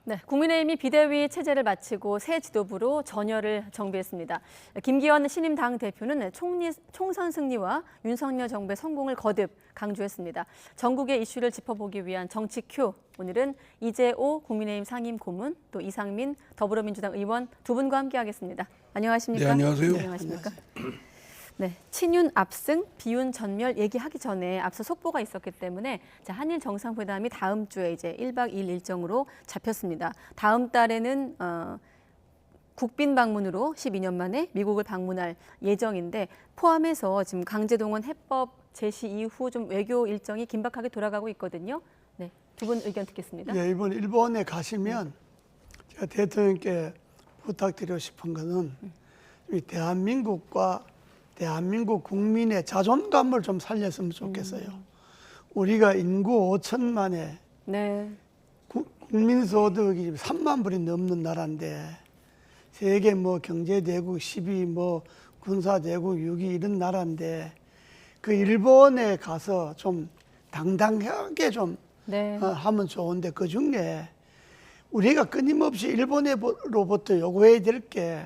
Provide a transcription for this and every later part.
네, 국민의힘이 비대위 체제를 마치고 새 지도부로 전열을 정비했습니다. 김기현 신임 당대표는 총선 승리와 윤석열 정부의 성공을 거듭 강조했습니다. 전국의 이슈를 짚어보기 위한 정치 큐. 오늘은 이재호 국민의힘 상임 고문, 또 이상민 더불어민주당 의원 두 분과 함께하겠습니다. 안녕하십니까? 네, 안녕하세요. 네, 안녕하십니까? 네, 친윤 압승, 비윤 전멸 얘기하기 전에 앞서 속보가 있었기 때문에 한일 정상회담이 다음 주에 이제 1박 2일 일정으로 잡혔습니다. 다음 달에는 국빈 방문으로 12년 만에 미국을 방문할 예정인데 포함해서 지금 강제동원 해법 제시 이후 좀 외교 일정이 긴박하게 돌아가고 있거든요. 네, 두 분 의견 듣겠습니다. 네, 이번 일본에 가시면 제가 대통령께 부탁드리고 싶은 것은 이 대한민국과 대한민국 국민의 자존감을 좀 살렸으면 좋겠어요. 우리가 인구 5천만에 네. 국민소득이 3만 불이 넘는 나라인데 세계 뭐 경제대국 10위, 뭐 군사대국 6위 이런 나라인데 그 일본에 가서 좀 당당하게 좀 네. 하면 좋은데 그 중에 우리가 끊임없이 일본으로부터 요구해야 될 게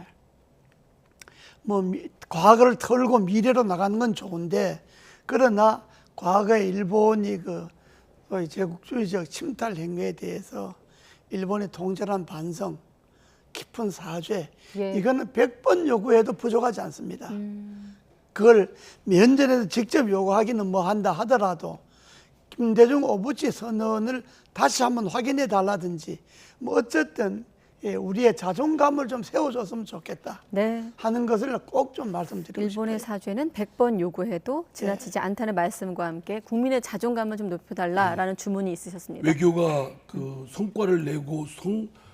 뭐 과거를 털고 미래로 나가는 건 좋은데 그러나 과거에 일본이 그 제국주의적 침탈 행위에 대해서 일본의 통절한 반성, 깊은 사죄 이거는 100번 요구해도 부족하지 않습니다. 그걸 면전에서 직접 요구하기는 뭐 한다 하더라도 김대중 오부치 선언을 다시 한번 확인해 달라든지 뭐 어쨌든 우리의 자존감을 좀 세워줬으면 좋겠다 하는 것을 꼭 좀 말씀드리고 싶어요. 일본의 사죄는 100번 요구해도 지나치지 않다는 말씀과 함께 국민의 자존감을 좀 높여달라라는 주문이 있으셨습니다. 외교가 그 성과를 내고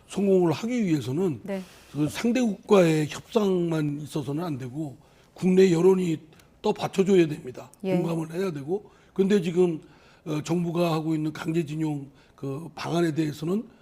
성공을 하기 위해서는 네. 그 상대국과의 협상만 있어서는 안 되고 국내 여론이 또 받쳐줘야 됩니다. 공감을 해야 되고. 그런데 지금 정부가 하고 있는 강제징용 그 방안에 대해서는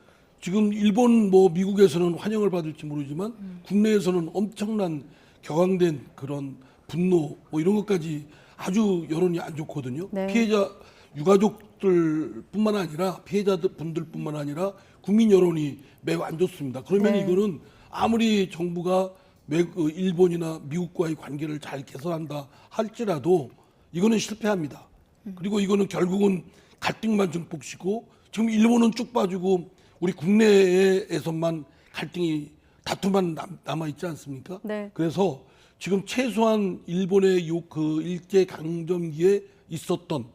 지금 일본 뭐 미국에서는 환영을 받을지 모르지만 국내에서는 엄청난 격앙된 그런 분노 뭐 이런 것까지 아주 여론이 안 좋거든요. 네. 피해자 유가족들뿐만 아니라 피해자들 분들뿐만 아니라 국민 여론이 매우 안 좋습니다. 그러면 이거는 아무리 정부가 일본이나 미국과의 관계를 잘 개선한다 할지라도 이거는 실패합니다. 그리고 이거는 결국은 갈등만 증폭시고 지금 일본은 쭉 빠지고 우리 국내에서만 갈등이 다툼만 남아 있지 않습니까? 네. 그래서 지금 최소한 일본의 그 일제 강점기에 있었던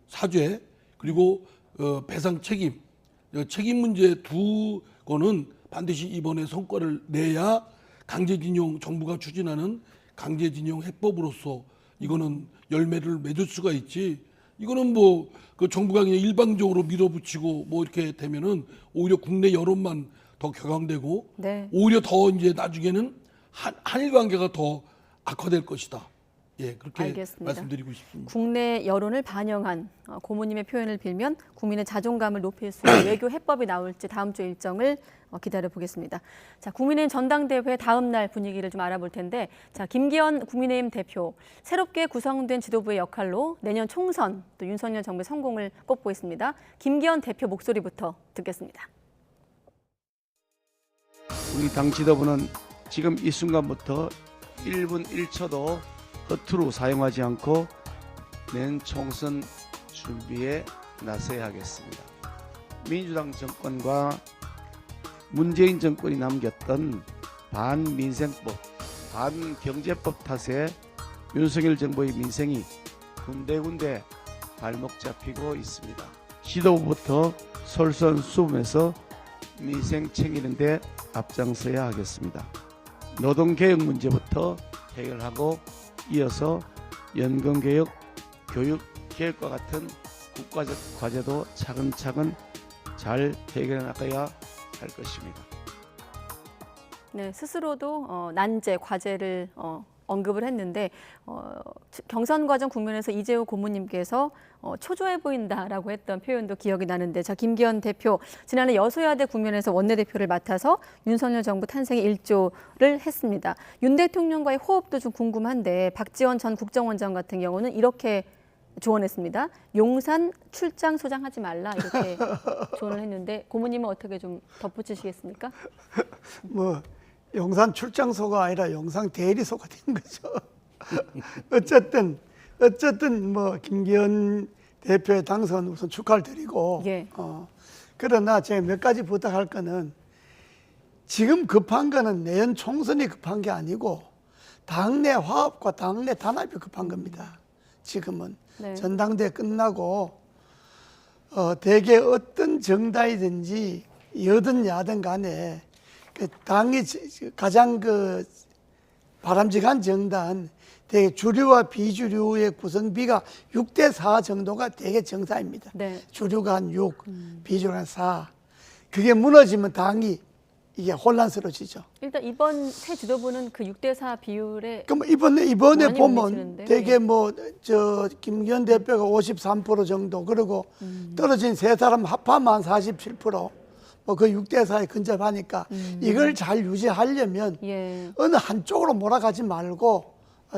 사죄 그리고 배상 책임 문제 두 거는 반드시 이번에 성과를 내야 강제징용 정부가 추진하는 강제징용 해법으로서 이거는 열매를 맺을 수가 있지. 이거는 뭐 그 정부가 그냥 일방적으로 밀어붙이고 뭐 이렇게 되면은 오히려 국내 여론만 더 격앙되고 오히려 더 이제 나중에는 한일 관계가 더 악화될 것이다. 예, 그렇게 알겠습니다. 말씀드리고 싶습니다. 국내 여론을 반영한 고모님의 표현을 빌면 국민의 자존감을 높일 수 있는 외교 해법이 나올지 다음 주 일정을 기다려 보겠습니다. 자, 국민의힘 전당대회 다음 날 분위기를 좀 알아볼 텐데, 자, 김기현 국민의힘 대표 새롭게 구성된 지도부의 역할로 내년 총선 또 윤석열 정부의 성공을 꼽고 있습니다. 김기현 대표 목소리부터 듣겠습니다. 우리 당 지도부는 지금 이 순간부터 1분 1초도 허투루 사용하지 않고 내년 총선 준비에 나서야 하겠습니다. 민주당 정권과 문재인 정권이 남겼던 반민생법, 반경제법 탓에 윤석열 정부의 민생이 군데군데 발목 잡히고 있습니다. 지도부부터 솔선수범해서 민생 챙기는 데 앞장서야 하겠습니다. 노동개혁 문제부터 해결하고 이어서 연금개혁, 교육개혁과 같은 국가적 과제도 차근차근 잘 해결해 나가야 할 것입니다. 네, 스스로도 난제, 과제를 언급을 했는데 경선 과정 국면에서 이재호 고모님께서 초조해 보인다라고 했던 표현도 기억이 나는데, 자, 김기현 대표 지난해 여소야대 국면에서 원내대표를 맡아서 윤석열 정부 탄생에 일조를 했습니다. 윤 대통령과의 호흡도 좀 궁금한데 박지원 전 국정원장 같은 경우는 이렇게 조언했습니다. 용산 출장 소장하지 말라 이렇게 조언을 했는데 고모님은 어떻게 좀 덧붙이시겠습니까? 뭐 용산 출장소가 아니라 용산 대리소가 된 거죠. 어쨌든 뭐 김기현 대표의 당선 우선 축하를 드리고 예. 그러나 제가 몇 가지 부탁할 거는 지금 급한 거는 내년 총선이 급한 게 아니고 당내 화합과 당내 단합이 급한 겁니다. 지금은 네. 전당대회 끝나고 대개 어떤 정당이든지 여든 야든 간에 그 당이 가장 그 바람직한 정당 대개 주류와 비주류의 구성비가 6대4 정도가 대개 정사입니다. 네. 주류가 한 6, 비주류가 한 4. 그게 무너지면 당이 이게 혼란스러워지죠. 일단 이번 새 지도부는 그 6대4 비율에 그럼 이번에 많이 보면 뭉치는데요. 되게 뭐 저 김기현 대표가 53% 정도 그리고 떨어진 세 사람 합하면 한 47%. 뭐 그 6대4에 근접하니까 이걸 잘 유지하려면 예. 어느 한쪽으로 몰아가지 말고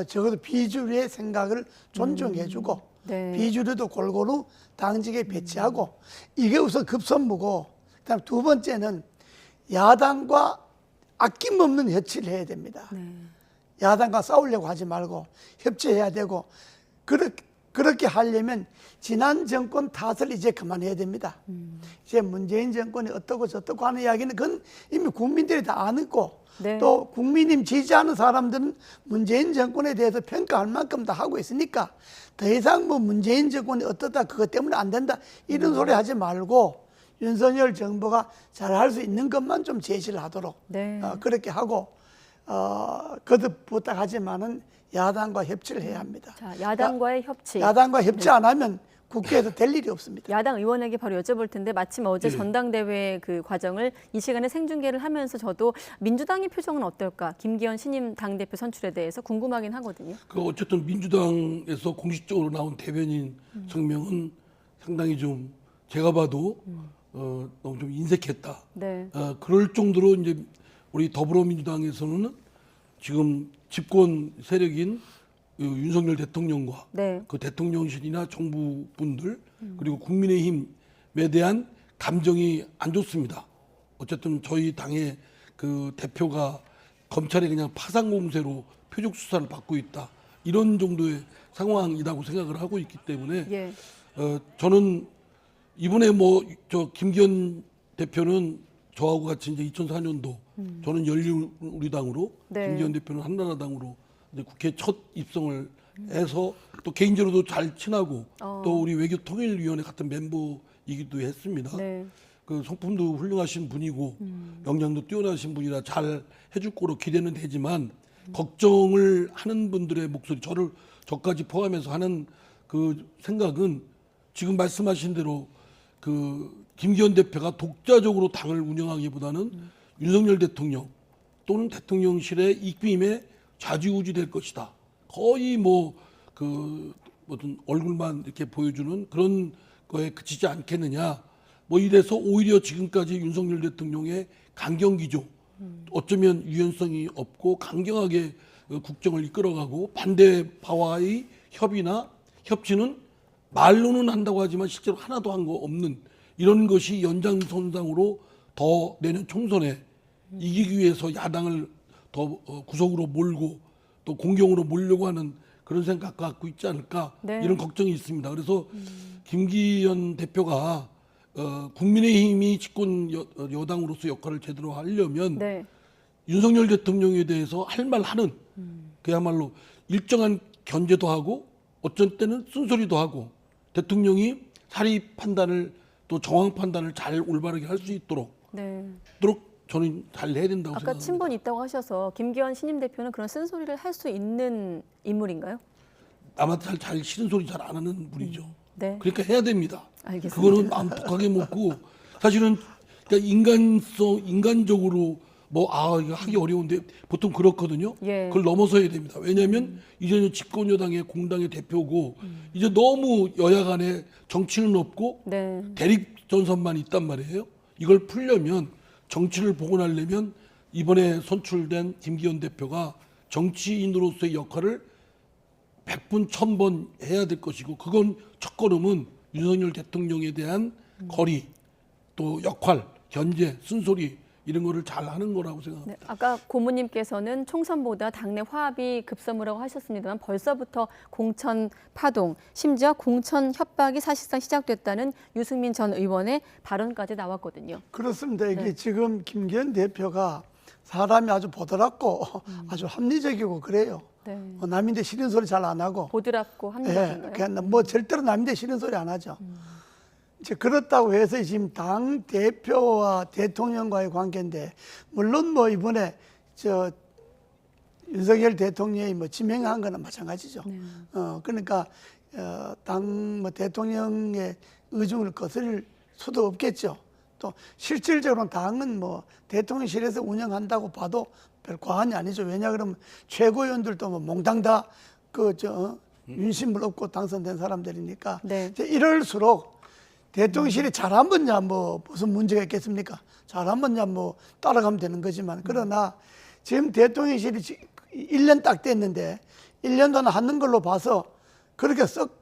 적어도 비주류의 생각을 존중해주고 네. 비주류도 골고루 당직에 배치하고 이게 우선 급선무고 그다음 두 번째는 야당과 아낌없는 협치를 해야 됩니다. 네. 야당과 싸우려고 하지 말고 협치해야 되고 그렇게 하려면 지난 정권 탓을 이제 그만해야 됩니다. 이제 문재인 정권이 어떻고 저떻고 하는 이야기는 그건 이미 국민들이 다 아는고 네. 또 국민님 지지하는 사람들은 문재인 정권에 대해서 평가할 만큼 다 하고 있으니까 더 이상 뭐 문재인 정권이 어떻다 그것 때문에 안 된다 이런 소리 하지 말고 윤석열 정부가 잘할 수 있는 것만 좀 제시를 하도록 네. 그렇게 하고 거듭 부탁하지만은 야당과 협치를 해야 합니다. 자, 야당과의 협치. 야당과 협치 안 하면 국회에서 될 일이 없습니다. 야당 의원에게 바로 여쭤볼 텐데 마침 어제 네. 전당대회 그 과정을 이 시간에 생중계를 하면서 저도 민주당의 표정은 어떨까? 김기현 신임 당대표 선출에 대해서 궁금하긴 하거든요. 그 어쨌든 민주당에서 공식적으로 나온 대변인 성명은 상당히 좀 제가 봐도 너무 좀 인색했다. 네. 그럴 정도로 이제 우리 더불어민주당에서는 지금 집권 세력인 윤석열 대통령과 네. 그 대통령실이나 정부 분들 그리고 국민의힘에 대한 감정이 안 좋습니다. 어쨌든 저희 당의 그 대표가 검찰에 그냥 파상 공세로 표적 수사를 받고 있다. 이런 정도의 상황이라고 생각을 하고 있기 때문에 예. 저는 이번에 뭐 저 김기현 대표는 저하고 같이 이제 2004년도 저는 열린우리당으로 네. 김기현 대표는 한나라당으로 이제 국회 첫 입성을 해서 또 개인적으로도 잘 친하고 또 우리 외교통일위원회 같은 멤버이기도 했습니다. 네. 그 성품도 훌륭하신 분이고 역량도 뛰어나신 분이라 잘 해줄 거로 기대는 되지만 걱정을 하는 분들의 목소리 저까지 포함해서 하는 그 생각은 지금 말씀하신 대로 그 김기현 대표가 독자적으로 당을 운영하기보다는 윤석열 대통령 또는 대통령실의 입김에 좌지우지 될 것이다. 거의 뭐 그 뭐든 얼굴만 이렇게 보여주는 그런 거에 그치지 않겠느냐. 뭐 이래서 오히려 지금까지 윤석열 대통령의 강경기조 어쩌면 유연성이 없고 강경하게 국정을 이끌어가고 반대파와의 협의나 협치는 말로는 한다고 하지만 실제로 하나도 한 거 없는 이런 것이 연장선상으로 더 내년 총선에 이기기 위해서 야당을 더 구석으로 몰고 또 공경으로 몰려고 하는 그런 생각 갖고 있지 않을까 네. 이런 걱정이 있습니다. 그래서 김기현 대표가 국민의힘이 집권 여당으로서 역할을 제대로 하려면 네. 윤석열 대통령에 대해서 할 말 하는 그야말로 일정한 견제도 하고 어쩐 때는 쓴소리도 하고 대통령이 사리 판단을 또 정황 판단을 잘 올바르게 할 수 있도록 네. 저는 잘 해야 된다고 아까 생각합니다. 친분이 있다고 하셔서 김기현 신임 대표는 그런 쓴소리를 할 수 있는 인물인가요? 아마 잘 싫은 소리 잘 안 하는 분이죠. 네. 그러니까 해야 됩니다. 알겠습니다. 그거는 마음 독하게 먹고 사실은 그러니까 인간적으로 뭐 이거 하기 어려운데 보통 그렇거든요. 예. 그걸 넘어서야 됩니다. 왜냐하면 이제는 집권 여당의 공당의 대표고 이제 너무 여야 간에 정치는 없고 네. 대립 전선만 있단 말이에요. 이걸 풀려면 정치를 복원하려면 이번에 선출된 김기현 대표가 정치인으로서의 역할을 100번 1000번 해야 될 것이고 그건 첫걸음은 윤석열 대통령에 대한 거리 또 역할 견제 쓴소리 이런 거를 잘 하는 거라고 생각합니다. 네, 아까 고모님께서는 총선보다 당내 화합이 급선무라고 하셨습니다만 벌써부터 공천 파동, 심지어 공천 협박이 사실상 시작됐다는 유승민 전 의원의 발언까지 나왔거든요. 그렇습니다. 이게 네. 지금 김기현 대표가 사람이 아주 보드랍고 아주 합리적이고 그래요. 네. 남인데 싫은 소리 잘 안 하고. 보드랍고 합리적인가요? 그냥 뭐 절대로 남인데 싫은 소리 안 하죠. 이제 그렇다고 해서 지금 당 대표와 대통령과의 관계인데 물론 뭐 이번에 저 윤석열 대통령이 뭐 지명한 거는 마찬가지죠. 그러니까 당 뭐 대통령의 의중을 거스릴 수도 없겠죠. 또 실질적으로는 당은 뭐 대통령실에서 운영한다고 봐도 별 과언이 아니죠. 왜냐 그러면 최고위원들도 뭐 몽땅 다 윤심을 얻고 당선된 사람들이니까 네. 이제 이럴수록 대통령실이 잘하면야 뭐 무슨 문제가 있겠습니까? 잘하면야 뭐 따라가면 되는 거지만 그러나 지금 대통령실이 1년 딱 됐는데 1년 동안 하는 걸로 봐서 그렇게 썩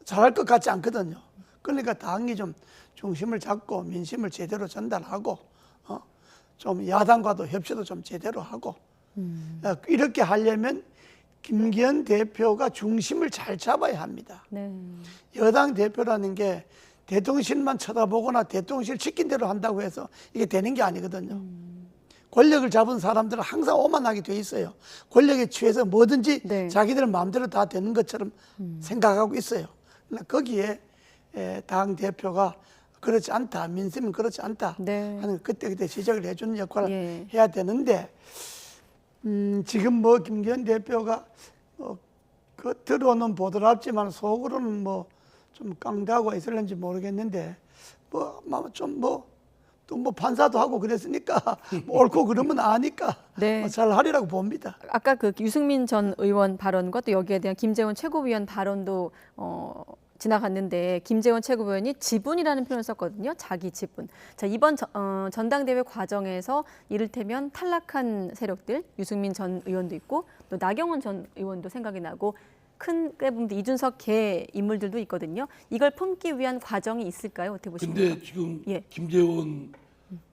잘할 것 같지 않거든요. 그러니까 당이 좀 중심을 잡고 민심을 제대로 전달하고 좀 야당과도 협치도 좀 제대로 하고 이렇게 하려면 김기현 대표가 중심을 잘 잡아야 합니다. 네. 여당 대표라는 게 대통령실만 쳐다보거나 대통령실 시킨 대로 한다고 해서 이게 되는 게 아니거든요. 권력을 잡은 사람들은 항상 오만하게 돼 있어요. 권력에 취해서 뭐든지 네. 자기들 마음대로 다 되는 것처럼 생각하고 있어요. 그러나 거기에 당 대표가 그렇지 않다, 민심은 그렇지 않다 네. 하는 그때 지적을 해주는 역할을 예. 해야 되는데 지금 뭐 김기현 대표가 겉으로는 보드랍지만 속으로는 뭐 좀 깡다고 있을는지 모르겠는데 또 뭐 판사도 하고 그랬으니까 뭐 옳고 그러면 아니까 네. 잘 하리라고 봅니다. 아까 그 유승민 전 의원 발언과 또 여기에 대한 김재원 최고위원 발언도 지나갔는데 김재원 최고위원이 지분이라는 표현을 썼거든요. 자기 지분. 자, 이번 전당대회 과정에서 이를테면 탈락한 세력들 유승민 전 의원도 있고 또 나경원 전 의원도 생각이 나고 큰게 보면 이준석 개 인물들도 있거든요. 이걸 품기 위한 과정이 있을까요? 어떻게 보십니까? 근데 지금 예. 김재원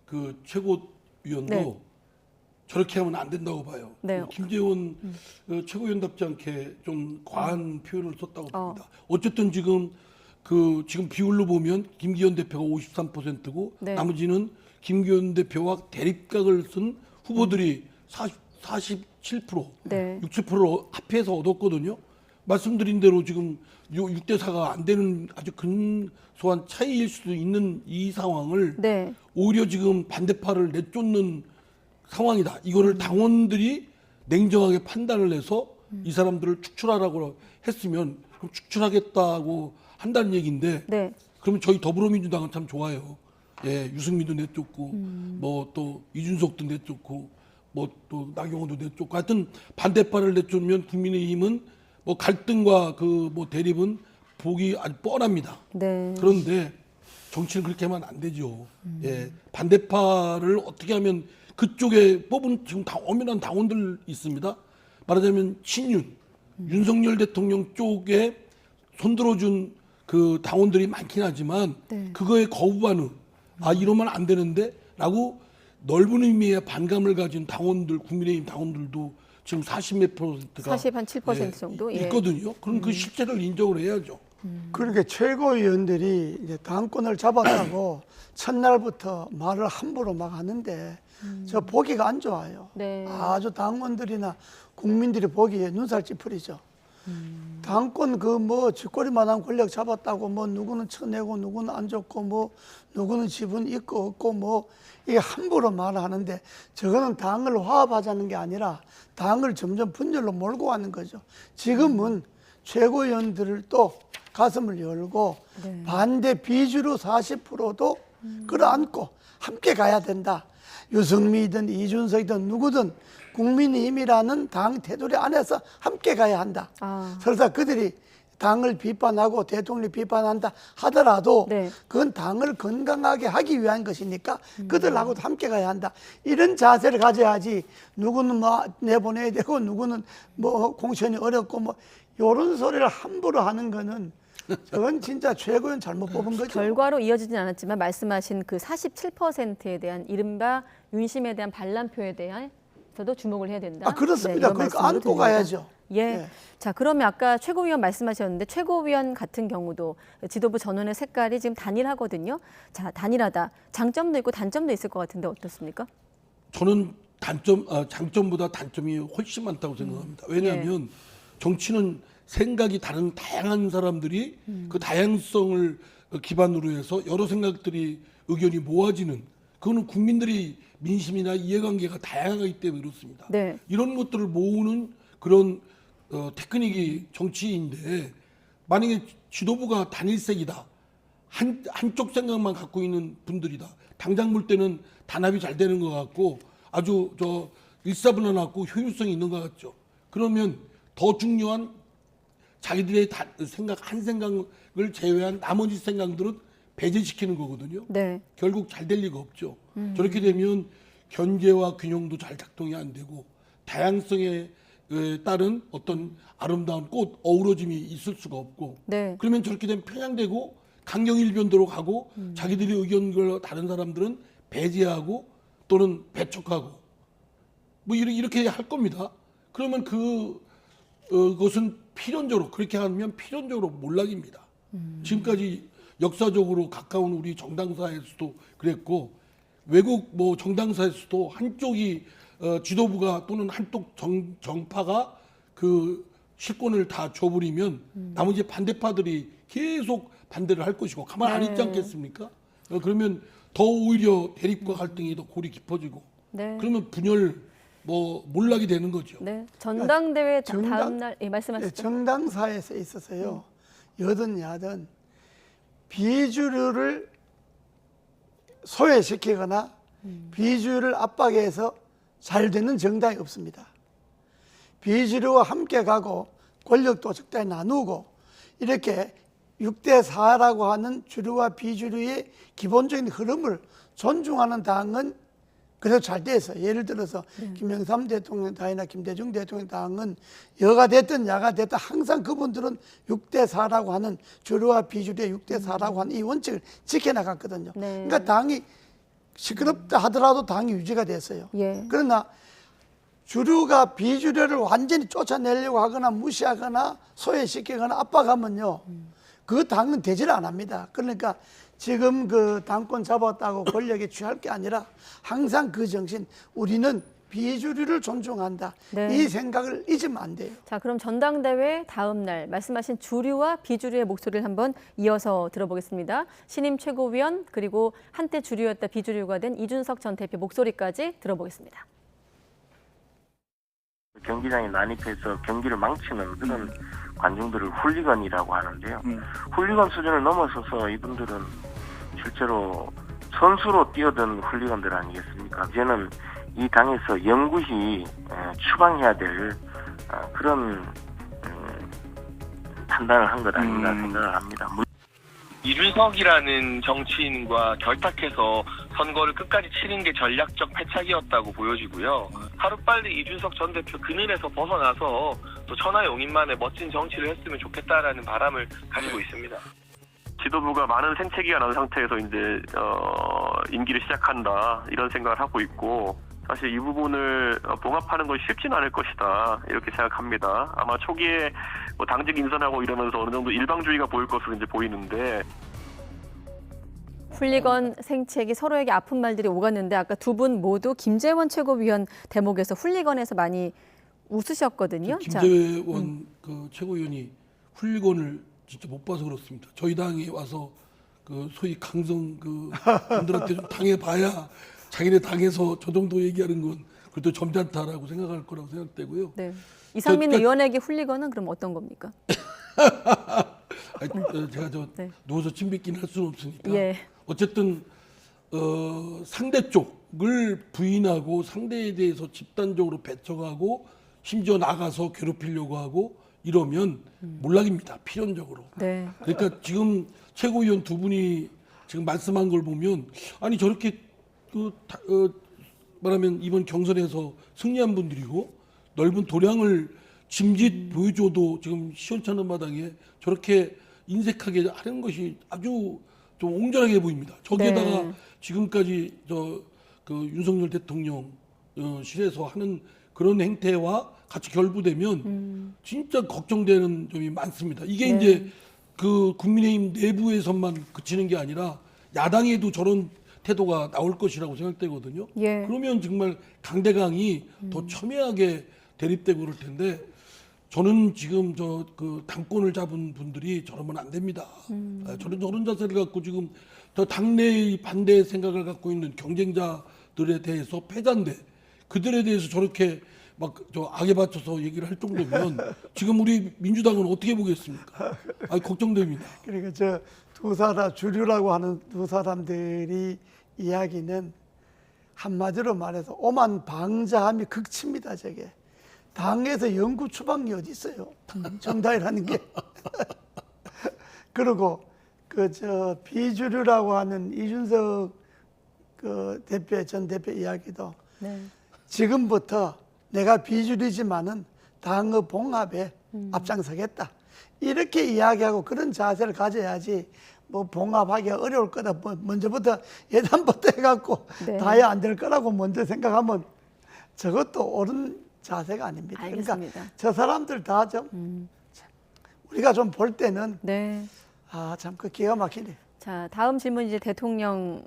그 최고위원도 네. 저렇게 하면 안 된다고 봐요. 네. 김재원 최고위원답지 않게 좀 과한 표현을 썼다고 봅니다. 어쨌든 지금 지금 비율로 보면 김기현 대표가 53%고 네. 나머지는 김기현 대표와 대립각을 쓴 후보들이 47%, 네. 60%를 합해서 얻었거든요. 말씀드린 대로 지금 6대 4가 안 되는 아주 근소한 차이일 수도 있는 이 상황을 네. 오히려 지금 반대파를 내쫓는 상황이다. 이거를 당원들이 냉정하게 판단을 해서 이 사람들을 축출하라고 했으면 그럼 축출하겠다고 한다는 얘기인데 네. 그러면 저희 더불어민주당은 참 좋아요. 예, 유승민도 내쫓고 뭐 또 이준석도 내쫓고 뭐 또 나경원도 내쫓고 하여튼 반대파를 내쫓으면 국민의힘은 뭐 갈등과 그 뭐 대립은 보기 아주 뻔합니다. 네. 그런데 정치는 그렇게 하면 안 되죠. 예, 반대파를 어떻게 하면 그쪽에 뽑은 지금 엄연한 당원들 있습니다. 말하자면 친윤, 윤석열 대통령 쪽에 손들어준 그 당원들이 많긴 하지만 네. 그거에 거부 반응, 이러면 안 되는데라고 넓은 의미의 반감을 가진 당원들, 국민의힘 당원들도 지금 40몇 %가 40한7% 정도? 예. 있거든요. 그럼 그 실체를 인정을 해야죠. 그러니까 최고위원들이 이제 당권을 잡았다고 첫날부터 말을 함부로 막 하는데 저 보기가 안 좋아요. 네. 아주 당원들이나 국민들이 보기에 눈살 찌푸리죠. 당권 그 뭐 쥐꼬리만한 권력 잡았다고 뭐 누구는 쳐내고 누구는 안 줬고 뭐 누구는 지분 있고 없고 뭐 이게 함부로 말하는데 저거는 당을 화합하자는 게 아니라 당을 점점 분열로 몰고 가는 거죠. 지금은 최고위원들을 또 가슴을 열고 네. 반대 비주류 40%도 끌어안고 함께 가야 된다. 유승민이든 이준석이든 누구든 국민의힘이라는 당 테두리 안에서 함께 가야 한다. 설사 그들이 당을 비판하고 대통령을 비판한다 하더라도 네. 그건 당을 건강하게 하기 위한 것이니까 그들하고도 함께 가야 한다. 이런 자세를 가져야지 누구는 뭐 내보내야 되고 누구는 뭐 공천이 어렵고 뭐 요런 소리를 함부로 하는 거는 저건 진짜 최고위원 잘못 뽑은 거죠. 결과로 이어지진 않았지만 말씀하신 그 47%에 대한 이른바 윤심에 대한 반란표에 대해서도 주목을 해야 된다. 아, 그렇습니다. 이런 그러니까 말씀으로 안고 들립니다. 가야죠. 예. 예. 자, 그러면 아까 최고위원 말씀하셨는데 최고위원 같은 경우도 지도부 전원의 색깔이 지금 단일하거든요. 자, 단일하다. 장점도 있고 단점도 있을 것 같은데 어떻습니까? 저는 장점보다 단점이 훨씬 많다고 생각합니다. 왜냐하면 정치는 생각이 다른 다양한 사람들이 그 다양성을 기반으로 해서 여러 생각들이 의견이 모아지는, 그거는 국민들이 민심이나 이해관계가 다양하기 때문에 그렇습니다. 네. 이런 것들을 모으는 그런 테크닉이 정치인데, 만약에 지도부가 단일색이다, 한쪽 생각만 갖고 있는 분들이다, 당장 볼 때는 단합이 잘 되는 것 같고 아주 일사불란하고 효율성이 있는 것 같죠. 그러면 더 중요한 자기들의 한 생각을 제외한 나머지 생각들은 배제시키는 거거든요. 네. 결국 잘 될 리가 없죠. 저렇게 되면 견제와 균형도 잘 작동이 안 되고 다양성에 따른 어떤 아름다운 꽃 어우러짐이 있을 수가 없고, 네. 그러면 저렇게 되면 편향되고 강경일변도로 가고 자기들의 의견과 다른 사람들은 배제하고 또는 배척하고 뭐 이렇게 할 겁니다. 그러면 그것은 필연적으로, 그렇게 하면 필연적으로 몰락입니다. 지금까지 역사적으로 가까운 우리 정당사에서도 그랬고, 외국 뭐 정당사에서도 한쪽이 지도부가 또는 한쪽 정파가 그 실권을 다 줘버리면 나머지 반대파들이 계속 반대를 할 것이고 가만 안 있지 않겠습니까? 그러면 더 오히려 대립과 갈등이 더 골이 깊어지고, 네. 그러면 분열 몰락이 되는 거죠. 네. 전당대회 정당- 다음 날 말씀하시죠. 정당사에서 있어서요, 여든 야든 비주류를 소외시키거나 비주류를 압박해서 잘 되는 정당이 없습니다. 비주류와 함께 가고 권력도 적당히 나누고 이렇게 6대4라고 하는 주류와 비주류의 기본적인 흐름을 존중하는 당은 그래도 잘 돼서, 예를 들어서 김영삼 대통령 당이나 김대중 대통령 당은 여가 됐든 야가 됐든 항상 그분들은 6대4라고 하는 주류와 비주류의 6대4라고 하는 이 원칙을 지켜나갔거든요. 네. 그러니까 당이 시끄럽다 하더라도 당이 유지가 됐어요. 예. 그러나 주류가 비주류를 완전히 쫓아내려고 하거나 무시하거나 소외시키거나 압박하면요, 그 당은 되질 안 합니다. 그러니까 지금 그 당권 잡았다고 권력에 취할 게 아니라 항상 그 정신, 우리는 비주류를 존중한다. 네. 이 생각을 잊으면 안 돼요. 자, 그럼 전당대회 다음 날 말씀하신 주류와 비주류의 목소리를 한번 이어서 들어보겠습니다. 신임 최고위원 그리고 한때 주류였다 비주류가 된 이준석 전 대표 목소리까지 들어보겠습니다. 경기장에 난입해서 경기를 망치는 그런 관중들을 훌리건이라고 하는데요. 훌리건 수준을 넘어서서 이분들은 실제로 선수로 뛰어든 훌리건들 아니겠습니까? 이제는 이 당에서 영구히 추방해야 될 그런 판단을 한 것 아닌가 생각을 합니다. 이준석이라는 정치인과 결탁해서 선거를 끝까지 치른 게 전략적 패착이었다고 보여지고요. 하루빨리 이준석 전 대표 그늘에서 벗어나서 또 천하용인만의 멋진 정치를 했으면 좋겠다라는 바람을 가지고 있습니다. 지도부가 많은 생채기가 난 상태에서 이제 임기를 시작한다 이런 생각을 하고 있고, 사실 이 부분을 봉합하는 것이 쉽지는 않을 것이다 이렇게 생각합니다. 아마 초기에 뭐 당직 인선하고 이러면서 어느 정도 일방주의가 보일 것으로 이제 보이는데, 훌리건 생채기 서로에게 아픈 말들이 오갔는데 아까 두 분 모두 김재원 최고위원 대목에서 훌리건에서 많이 웃으셨거든요. 김재원 그 최고위원이 훌리건을 진짜 못 봐서 그렇습니다. 저희 당에 와서 그 소위 강성 그 분들한테 좀 당해봐야 자기네 당에서 저 정도 얘기하는 건 그래도 점잖다라고 생각할 거라고 생각되고요. 네. 이상민 그러니까- 의원에게 훌리건은 그럼 어떤 겁니까? 제가 네. 누워서 침 뱉기는 할 수는 없으니까. 예. 어쨌든 상대 쪽을 부인하고 상대에 대해서 집단적으로 배척하고 심지어 나가서 괴롭히려고 하고 이러면 몰락입니다. 필연적으로. 네. 그러니까 지금 최고위원 두 분이 지금 말씀한 걸 보면, 아니 저렇게 말하면 이번 경선에서 승리한 분들이고 넓은 도량을 짐짓 보여줘도 지금 시원찮은 마당에 저렇게 인색하게 하는 것이 아주 좀 옹졸하게 보입니다. 저기에다가 네. 지금까지 그 윤석열 대통령 실에서 하는 그런 행태와 같이 결부되면 진짜 걱정되는 점이 많습니다. 이게 네. 이제 그 국민의힘 내부에서만 그치는 게 아니라 야당에도 저런 태도가 나올 것이라고 생각되거든요. 예. 그러면 정말 강대강이 더 첨예하게 대립되고 그럴 텐데 저는 지금 그 당권을 잡은 분들이 저러면 안 됩니다. 저런 자세를 갖고 지금 저 당내의 반대 생각을 갖고 있는 경쟁자들에 대해서 패자인데 그들에 대해서 저렇게 막 악에 받쳐서 얘기를 할 정도면 지금 우리 민주당은 어떻게 보겠습니까? 걱정됩니다. 그러니까 저 두 사람 주류라고 하는 두 사람들이 이야기는 한마디로 말해서 오만 방자함이 극치입니다. 저게 당에서 영구 추방이 어디 있어요? 정당이라는 게. 그리고 그 비주류라고 하는 이준석 그 전 대표 이야기도 네. 지금부터 내가 비주류지만은 당의 봉합에 앞장서겠다. 이렇게 이야기하고 그런 자세를 가져야지 뭐 봉합하기가 어려울 거다. 뭐 먼저부터 예단부터 해갖고 네. 다 해야 안 될 거라고 먼저 생각하면 저것도 옳은 자세가 아닙니다. 알겠습니다. 그러니까 저 사람들 다 좀 우리가 좀 볼 때는 네. 참 그 기가 막히네. 자, 다음 질문 이제 대통령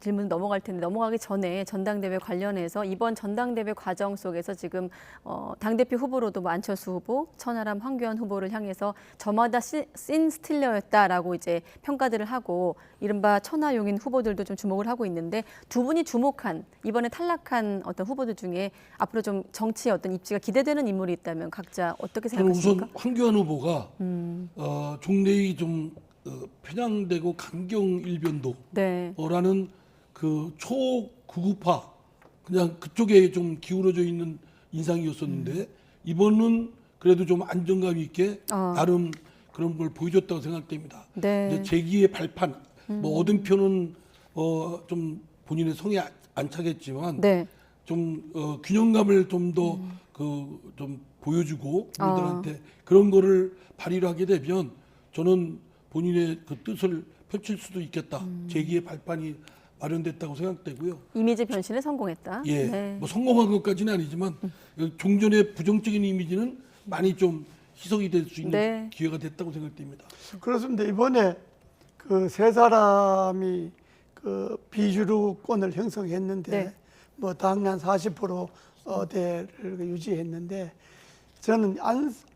질문 넘어갈 텐데 넘어가기 전에 전당대회 관련해서 이번 전당대회 과정 속에서 지금 당대표 후보로도 뭐 안철수 후보, 천하람, 황교안 후보를 향해서 저마다 씬 스틸러였다라고 이제 평가들을 하고 이른바 천하용인 후보들도 좀 주목을 하고 있는데 두 분이 주목한 이번에 탈락한 어떤 후보들 중에 앞으로 좀 정치의 어떤 입지가 기대되는 인물이 있다면 각자 어떻게 저는 생각하십니까? 우선 황교안 후보가 종래의 좀 편향되고 강경 일변도라는 네. 그 초구구파 그냥 그쪽에 좀 기울어져 있는 인상이었었는데 이번은 그래도 좀 안정감 있게 나름 그런 걸 보여줬다고 생각됩니다. 네. 이제 재기의 발판, 뭐 얻은 표는 좀 본인의 성에 안 차겠지만 네. 좀 균형감을 좀 더 좀 보여주고 국민들한테 그런 거를 발휘를 하게 되면 저는 본인의 그 뜻을 펼칠 수도 있겠다. 재기의 발판이 마련됐다고 생각되고요. 이미지 변신에 성공했다. 예, 네. 뭐 성공한 것까지는 아니지만 종전의 부정적인 이미지는 많이 좀 희석이 될 수 있는 네. 기회가 됐다고 생각됩니다. 그렇습니다. 이번에 그 세 사람이 그 비주류권을 형성했는데 네. 뭐 당내 한 40%대를 유지했는데 저는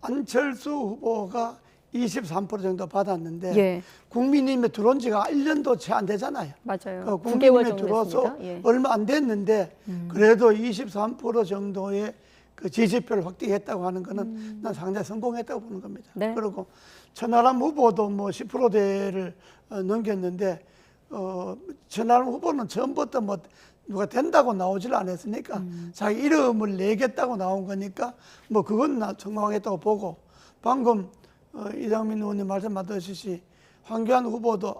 안철수 후보가 23% 정도 받았는데 예. 국민의힘에 들어온 지가 1년도 채 안 되잖아요. 맞아요. 그 9개월 국민의힘에 정도 들어서 됐습니다. 예. 얼마 안 됐는데 그래도 23% 정도의 그 지지표를 확대했다고 하는 거는 난 상당히 성공했다고 보는 겁니다. 네. 그리고 천하람 후보도 뭐 10%대를 넘겼는데 천하람 후보는 처음부터 뭐 누가 된다고 나오질 않았으니까 자기 이름을 내겠다고 나온 거니까 뭐 그건 나 성공했다고 보고 방금 이상민 의원님 말씀하셨듯이 황교안 후보도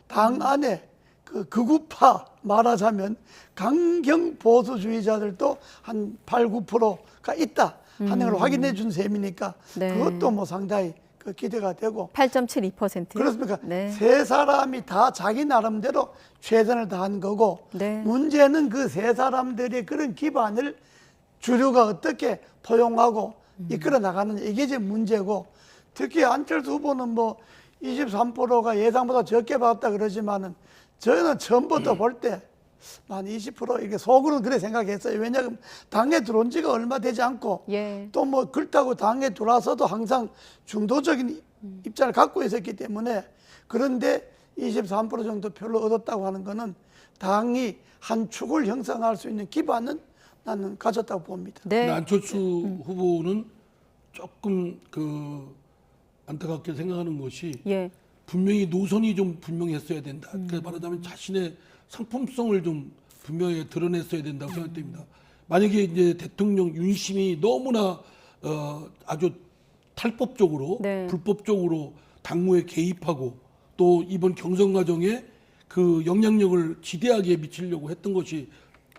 당 안에 그 극우파 말하자면 강경 보수주의자들도 한 8, 9%가 있다 하는 걸 확인해 준 셈이니까 네. 그것도 뭐 상당히 그 기대가 되고 8.72%. 그렇습니까? 네. 세 사람이 다 자기 나름대로 최선을 다한 거고 네. 문제는 그 세 사람들의 그런 기반을 주류가 어떻게 포용하고 이끌어 나가는 이게 이제 문제고 특히 안철수 후보는 뭐 23%가 예상보다 적게 받았다 그러지만은 저는 처음부터 볼 때 한 20% 이렇게 속으로는 그래 생각했어요. 왜냐하면 당에 들어온 지가 얼마 되지 않고 예. 또 뭐 그렇다고 당에 들어와서도 항상 중도적인 입장을 갖고 있었기 때문에 그런데 23% 정도 표를 얻었다고 하는 거는 당이 한 축을 형성할 수 있는 기반은 나는 가졌다고 봅니다. 네. 근데 안철수 후보는 조금 그 안타깝게 생각하는 것이 예. 분명히 노선이 좀 분명했어야 된다. 그러니까 말하자면 자신의 상품성을 좀 분명히 드러냈어야 된다고 생각됩니다. 만약에 이제 대통령 윤심이 너무나 아주 탈법적으로 네. 불법적으로 당무에 개입하고 또 이번 경선 과정에 그 영향력을 지대하게 미치려고 했던 것이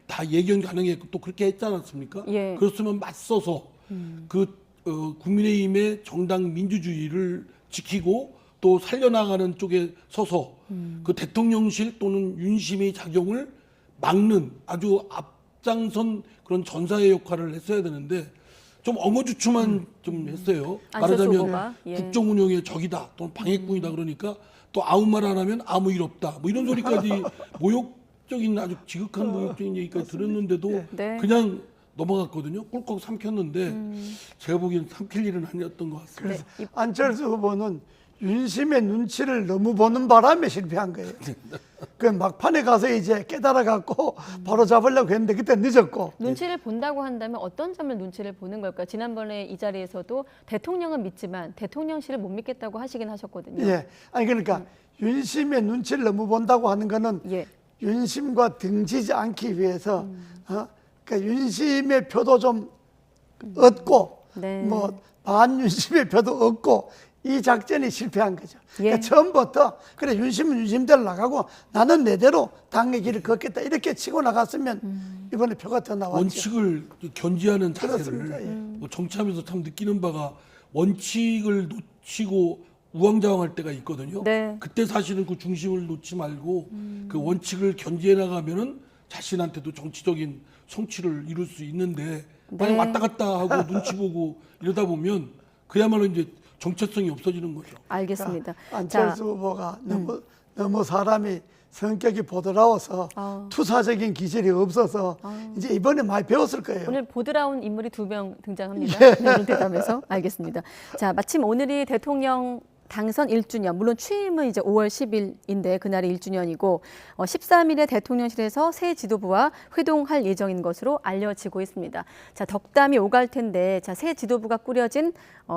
다 예견 가능했고 또 그렇게 했지 않았습니까? 예. 그렇으면 맞서서 그 국민의힘의 정당 민주주의를 지키고 또 살려나가는 쪽에 서서 그 대통령실 또는 윤심의 작용을 막는 아주 앞장선 그런 전사의 역할을 했어야 되는데 좀 엉어주춤한 좀 했어요. 안철수 말하자면 후보가, 예. 국정 운영의 적이다 또는 방해꾼이다 그러니까 또 아무 말 안 하면 아무 일 없다 뭐 이런 소리까지 모욕적인 아주 지극한 모욕적인 얘기까지 들었는데도 네. 그냥 넘어갔거든요. 꿀꺽 삼켰는데 제가 보기엔 삼킬 일은 아니었던 것 같습니다. 네. 안철수 후보는 윤심의 눈치를 너무 보는 바람에 실패한 거예요. 그 막판에 가서 이제 깨달아 갖고 바로 잡으려고 했는데 그때 늦었고. 눈치를 본다고 한다면 어떤 점을 눈치를 보는 걸까요? 지난번에 이 자리에서도 대통령은 믿지만 대통령실을 못 믿겠다고 하시긴 하셨거든요. 예. 아니 그러니까 윤심의 눈치를 너무 본다고 하는 거는 예. 윤심과 등지지 않기 위해서 그러니까 윤심의 표도 좀 얻고 네. 뭐 반윤심의 표도 얻고 이 작전이 실패한 거죠. 그러니까 예. 처음부터 그래 윤심은 윤심대로 나가고 나는 내대로 당의 길을 걷겠다 이렇게 치고 나갔으면 이번에 표가 더 나왔죠. 원칙을 견지하는 그렇습니다. 자세를 예. 뭐 정치하면서 참 느끼는 바가 원칙을 놓치고 우왕좌왕할 때가 있거든요. 네. 그때 사실은 그 중심을 놓지 말고 그 원칙을 견지해 나가면은 자신한테도 정치적인 성취를 이룰 수 있는데 만약 네. 왔다 갔다 하고 눈치 보고 이러다 보면 그야말로 이제 정체성이 없어지는 거죠. 알겠습니다. 안철수 후보가 너무 사람이 성격이 보드라워서 투사적인 기질이 없어서 이제 이번에 많이 배웠을 거예요. 오늘 보드라운 인물이 2명 등장합니다. 네, 대담에서 알겠습니다. 자, 마침 오늘이 대통령 당선 1주년, 물론 취임은 이제 5월 10일인데 그날이 1주년이고 13일에 대통령실에서 새 지도부와 회동할 예정인 것으로 알려지고 있습니다. 자, 덕담이 오갈 텐데 자, 새 지도부가 꾸려진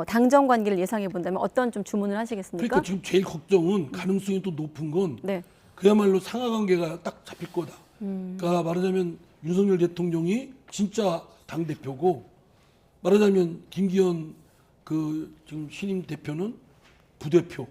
당정 관계를 예상해 본다면 어떤 좀 주문을 하시겠습니까? 그러니까 지금 제일 걱정은 가능성이 또 높은 건 네. 그야말로 상하 관계가 딱 잡힐 거다. 그러니까 말하자면 윤석열 대통령이 진짜 당 대표고 말하자면 김기현 그 지금 신임 대표는 부대표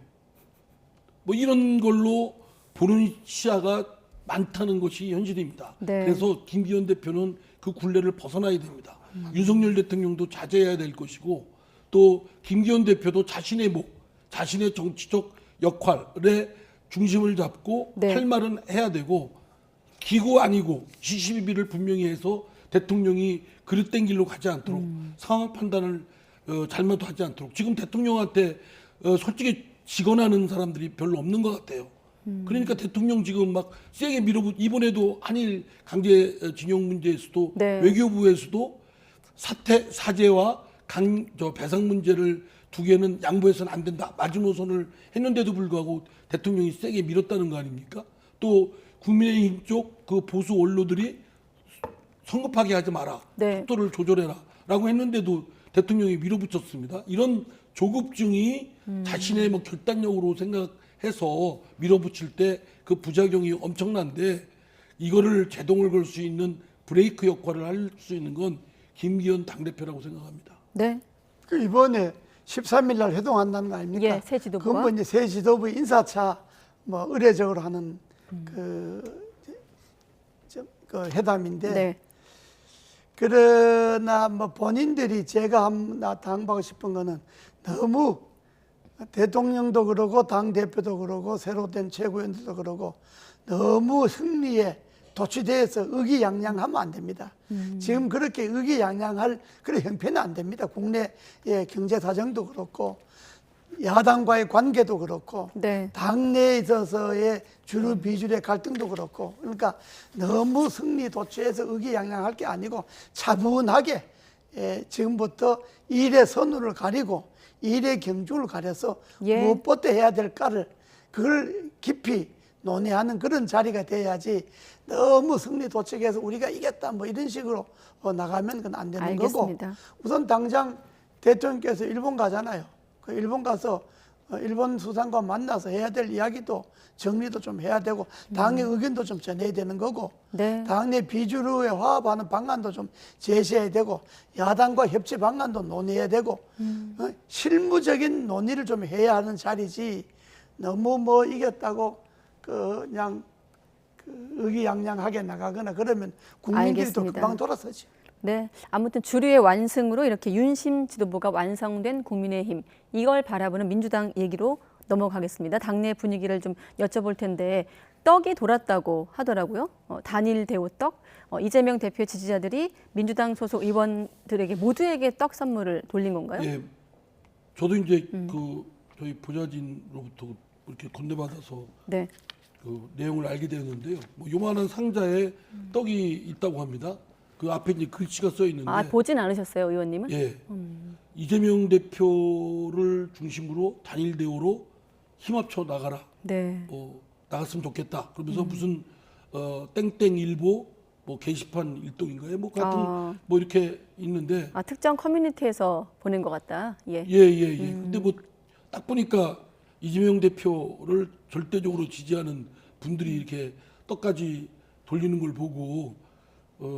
뭐 이런 걸로 보는 시야가 많다는 것이 현실입니다. 네. 그래서 김기현 대표는 그 굴레를 벗어나야 됩니다. 윤석열 대통령도 자제해야 될 것이고 또 김기현 대표도 자신의 목, 자신의 정치적 역할에 중심을 잡고 네. 할 말은 해야 되고 기고 아니고 시시비비를 분명히 해서 대통령이 그릇된 길로 가지 않도록 상황 판단을 잘못하지 않도록 지금 대통령한테 솔직히 직언하는 사람들이 별로 없는 것 같아요. 그러니까 대통령 지금 막 세게 이번에도 한일 강제징용 문제에서도 네. 외교부에서도 사죄와 배상 문제를 두 개는 양보해서는 안 된다. 마지노선을 했는데도 불구하고 대통령이 세게 밀었다는 거 아닙니까? 또 국민의힘 쪽 그 보수 원로들이 성급하게 하지 마라. 네. 속도를 조절해라. 라고 했는데도 대통령이 밀어붙였습니다. 이런 조급증이 자신의 뭐 결단력으로 생각해서 밀어붙일 때 그 부작용이 엄청난데 이거를 제동을 걸 수 있는 브레이크 역할을 할 수 있는 건 김기현 당대표라고 생각합니다. 네. 그 이번에 13일 날 회동한다는 거 아닙니까? 예, 새 지도부가. 그건 뭐 이제 새 지도부 인사차 뭐 의례적으로 하는 그 회담인데 네. 그러나 뭐 본인들이 제가 나 당하고 싶은 거는 너무 대통령도 그러고 당 대표도 그러고 새로 된 최고위원들도 그러고 너무 승리에 도취돼서 의기양양하면 안 됩니다. 지금 그렇게 의기양양할 그런 형편은 안 됩니다. 국내의 경제 사정도 그렇고 야당과의 관계도 그렇고 네. 당내에 있어서의 주류 비주류의 갈등도 그렇고 그러니까 너무 승리 도취해서 의기양양할 게 아니고 차분하게 지금부터 일의 선우를 가리고 일의 경중을 가려서 예. 무엇부터 해야 될까를 그걸 깊이 논의하는 그런 자리가 돼야지 너무 승리 도취해서 우리가 이겼다 뭐 이런 식으로 나가면 그건 안 되는 알겠습니다. 거고 우선 당장 대통령께서 일본 가잖아요. 그 일본 가서 일본 수상과 만나서 해야 될 이야기도 정리도 좀 해야 되고 당의 의견도 좀 전해야 되는 거고 네. 당내 비주류에 화합하는 방안도 좀 제시해야 되고 야당과 협치 방안도 논의해야 되고 실무적인 논의를 좀 해야 하는 자리지 너무 뭐 이겼다고 그냥 그 의기양양하게 나가거나 그러면 국민들이 또 알겠습니다. 금방 돌아서지. 네, 아무튼 주류의 완승으로 이렇게 윤심 지도부가 완성된 국민의힘, 이걸 바라보는 민주당 얘기로 넘어가겠습니다. 당내 분위기를 좀 여쭤볼 텐데 떡이 돌았다고 하더라고요. 단일 대우 떡. 이재명 대표 지지자들이 민주당 소속 의원들에게 모두에게 떡 선물을 돌린 건가요? 예, 저도 이제 그 저희 보좌진으로부터 이렇게 건네받아서 네. 그 내용을 알게 되었는데요. 뭐 요만한 상자에 떡이 있다고 합니다. 그 앞에 이제 글씨가 써 있는데. 아, 보진 않으셨어요, 의원님은? 예. 이재명 대표를 중심으로 단일 대우로 힘합쳐 나가라. 네. 나갔으면 좋겠다. 그러면서 무슨 땡땡일보 뭐 게시판 일동인가요? 뭐 같은 뭐 이렇게 있는데. 아, 특정 커뮤니티에서 보낸 것 같다. 예. 예. 근데 뭐 딱 보니까 이재명 대표를 절대적으로 지지하는 분들이 이렇게 떡까지 돌리는 걸 보고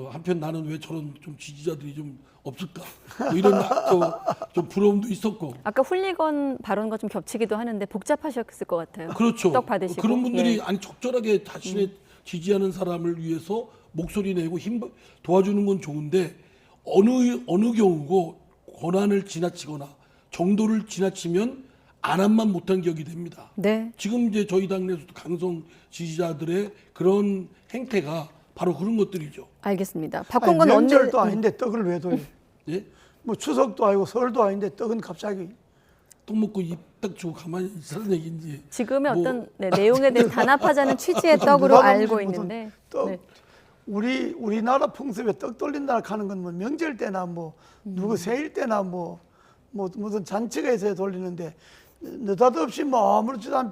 한편 나는 왜 저런 좀 지지자들이 좀 없을까? 뭐 이런 좀 부러움도 있었고. 아까 훌리건 발언과 좀 겹치기도 하는데 복잡하셨을 것 같아요. 그렇죠. 떡 받으시고. 그런 분들이 예. 아니 적절하게 자신의 지지하는 사람을 위해서 목소리 내고 힘 도와주는 건 좋은데 어느 경우고 권한을 지나치거나 정도를 지나치면 안함만 못한 격이 됩니다. 네. 지금 이제 저희 당내에서도 강성 지지자들의 그런 행태가 바로 그런 것들이죠. 알겠습니다. 아니, 박홍건 명절도 아닌데 떡을 왜 돌려? 예? 뭐 추석도 아니고 설도 아닌데 떡은 갑자기. 떡 먹고 입 딱 주고 가만히 있으라는 얘기인지. 지금의 뭐- 어떤 내용에 대해 단합하자는 취지의 떡으로 누가 알고 무슨 있는데 떡 네. 우리나라 풍습에 떡 돌린다 하는 건 뭐 명절 때나 뭐 누구 생일 때나 뭐 무슨 잔치가 있어야 돌리는데 느닷없이 뭐 아무렇지도 않은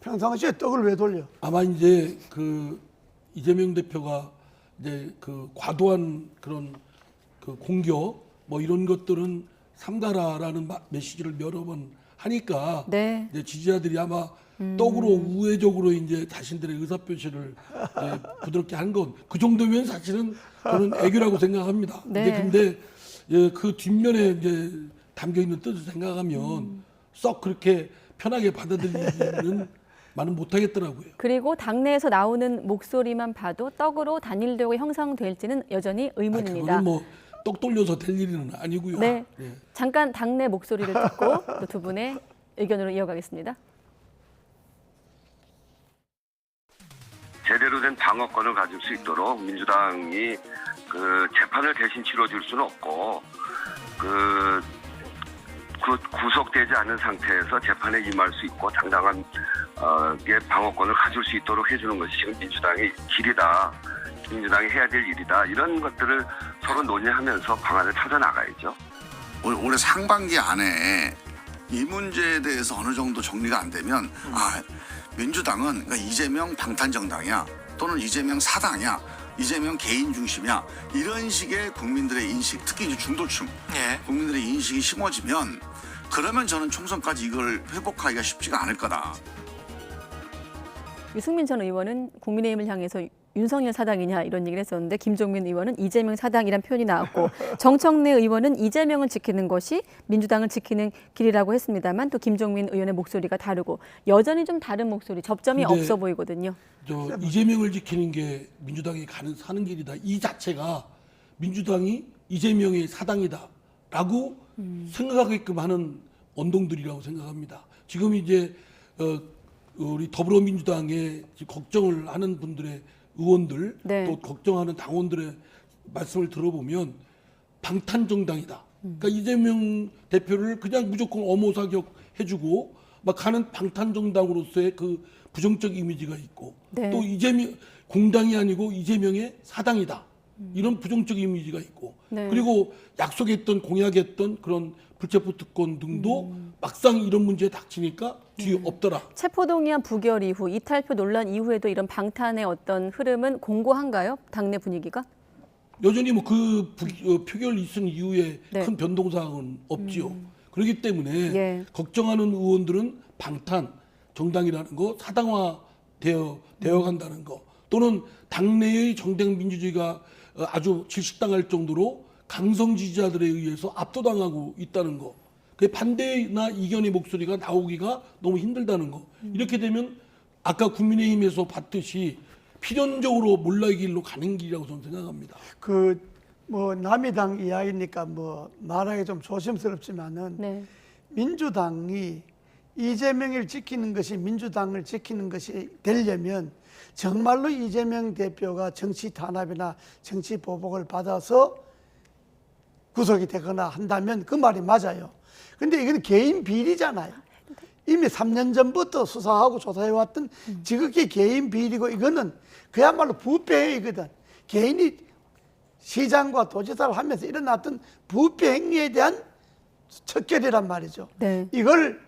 평상시에 떡을 왜 돌려? 아마 이제 그 이재명 대표가 이제 그 과도한 그런 그 공격 뭐 이런 것들은 삼가라라는 메시지를 여러 번 하니까 네. 이제 지지자들이 아마 떡으로 우회적으로 이제 자신들의 의사 표시를 부드럽게 한 건 그 정도면 사실은 저는 애교라고 생각합니다. 네. 근데 그 뒷면에 이제 담겨 있는 뜻을 생각하면 썩 그렇게 편하게 받아들이는 많은 못하겠더라고요. 그리고 당내에서 나오는 목소리만 봐도 떡으로 단일대우가 형성될지는 여전히 의문입니다. 그거는 뭐 떡 돌려서 될 일은 아니고요. 네. 예. 잠깐 당내 목소리를 듣고 또 두 분의 의견으로 이어가겠습니다. 제대로 된 방어권을 가질 수 있도록 민주당이 그 재판을 대신 치러줄 수는 없고 구속되지 않은 상태에서 재판에 임할 수 있고 당당한 방어권을 가질 수 있도록 해주는 것이 지금 민주당의 길이다. 민주당이 해야 될 일이다. 이런 것들을 서로 논의하면서 방안을 찾아 나가야죠. 올해 상반기 안에 이 문제에 대해서 어느 정도 정리가 안 되면 민주당은 그러니까 이재명 방탄정당이야 또는 이재명 사당이야 이재명 개인 중심이야 이런 식의 국민들의 인식 특히 이제 중도층 국민들의 인식이 심어지면 그러면 저는 총선까지 이걸 회복하기가 쉽지가 않을 거다. 유승민 전 의원은 국민의힘을 향해서 윤석열 사당이냐 이런 얘기를 했었는데 김종민 의원은 이재명 사당이란 표현이 나왔고 정청래 의원은 이재명을 지키는 것이 민주당을 지키는 길이라고 했습니다만 또 김종민 의원의 목소리가 다르고 여전히 좀 다른 목소리 접점이 근데 없어 보이거든요. 이재명을 지키는 게 민주당이 사는 길이다. 이 자체가 민주당이 이재명의 사당이다라고 생각하게끔 하는 언동들이라고 생각합니다. 지금 이제 우리 더불어민주당에 걱정을 하는 분들의 의원들 네. 또 걱정하는 당원들의 말씀을 들어보면 방탄정당이다. 그러니까 이재명 대표를 그냥 무조건 엄호사격 해주고 막 가는 방탄정당으로서의 그 부정적 이미지가 있고 네. 또 이재명 공당이 아니고 이재명의 사당이다. 이런 부정적 이미지가 있고 네. 그리고 약속했던 공약했던 그런 불체포 특권 등도 막상 이런 문제에 닥치니까 뒤에 없더라. 체포동의안 부결 이후 이탈표 논란 이후에도 이런 방탄의 어떤 흐름은 공고한가요? 당내 분위기가? 여전히 뭐 표결 있은 이후에 네. 큰 변동사항은 없지요. 그렇기 때문에 예. 걱정하는 의원들은 방탄 정당이라는 거 사당화 되어 간다는 거 또는 당내의 정당 민주주의가 아주 질식당할 정도로 강성 지지자들에 의해서 압도당하고 있다는 거. 그 반대나 이견의 목소리가 나오기가 너무 힘들다는 거. 이렇게 되면 아까 국민의힘에서 봤듯이 필연적으로 몰락의 길로 가는 길이라고 저는 생각합니다. 뭐 남이당 이야기니까 뭐 말하기 좀 조심스럽지만은 네. 민주당이 이재명을 지키는 것이 민주당을 지키는 것이 되려면 정말로 이재명 대표가 정치 탄압이나 정치 보복을 받아서 구속이 되거나 한다면 그 말이 맞아요. 근데 이건 개인 비리잖아요. 이미 3년 전부터 수사하고 조사해왔던 지극히 개인 비리고 이거는 그야말로 부패행위거든. 개인이 시장과 도지사를 하면서 일어났던 부패 행위에 대한 척결이란 말이죠. 네. 이걸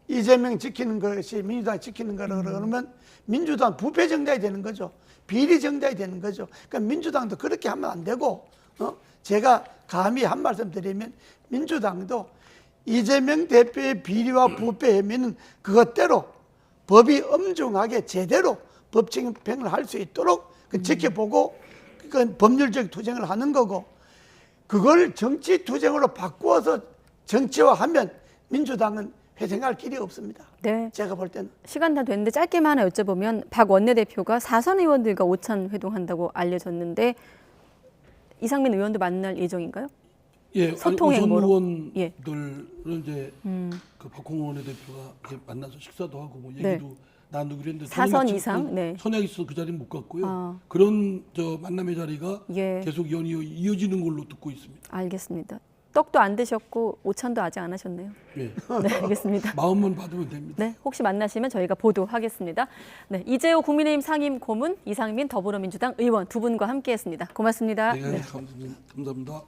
이재명 지키는 것이 민주당 지키는 거라 그러면 민주당 부패 정당이 되는 거죠. 비리 정당이 되는 거죠. 그러니까 민주당도 그렇게 하면 안 되고 제가 감히 한 말씀 드리면 민주당도 이재명 대표의 비리와 부패 혐의는 그것대로 법이 엄중하게 제대로 법 집행을 할 수 있도록 지켜보고 그건 법률적 투쟁을 하는 거고 그걸 정치 투쟁으로 바꾸어서 정치화하면 민주당은 회생할 길이 없습니다. 네. 제가 볼 때는. 시간 다 됐는데 짧게만 하나 여쭤보면 박 원내대표가 4선 의원들과 오찬 회동한다고 알려졌는데 이상민 의원도 만날 예정인가요? 예, 소통 우선 행보로? 의원들은 이제 그 박홍근 원내대표가 이제 만나서 식사도 하고 뭐 네. 얘기도 나누기로 했는데 4선 이상? 네. 선약이 있어서 그 자리는 못 갔고요. 아. 그런 만남의 자리가 예. 계속 이어지는 걸로 듣고 있습니다. 알겠습니다. 떡도 안 드셨고 오찬도 아직 안 하셨네요. 예. 네, 알겠습니다. 마음만 받으면 됩니다. 네, 혹시 만나시면 저희가 보도하겠습니다. 네, 이재호 국민의힘 상임 고문, 이상민 더불어민주당 의원 두 분과 함께했습니다. 고맙습니다. 네, 감사합니다.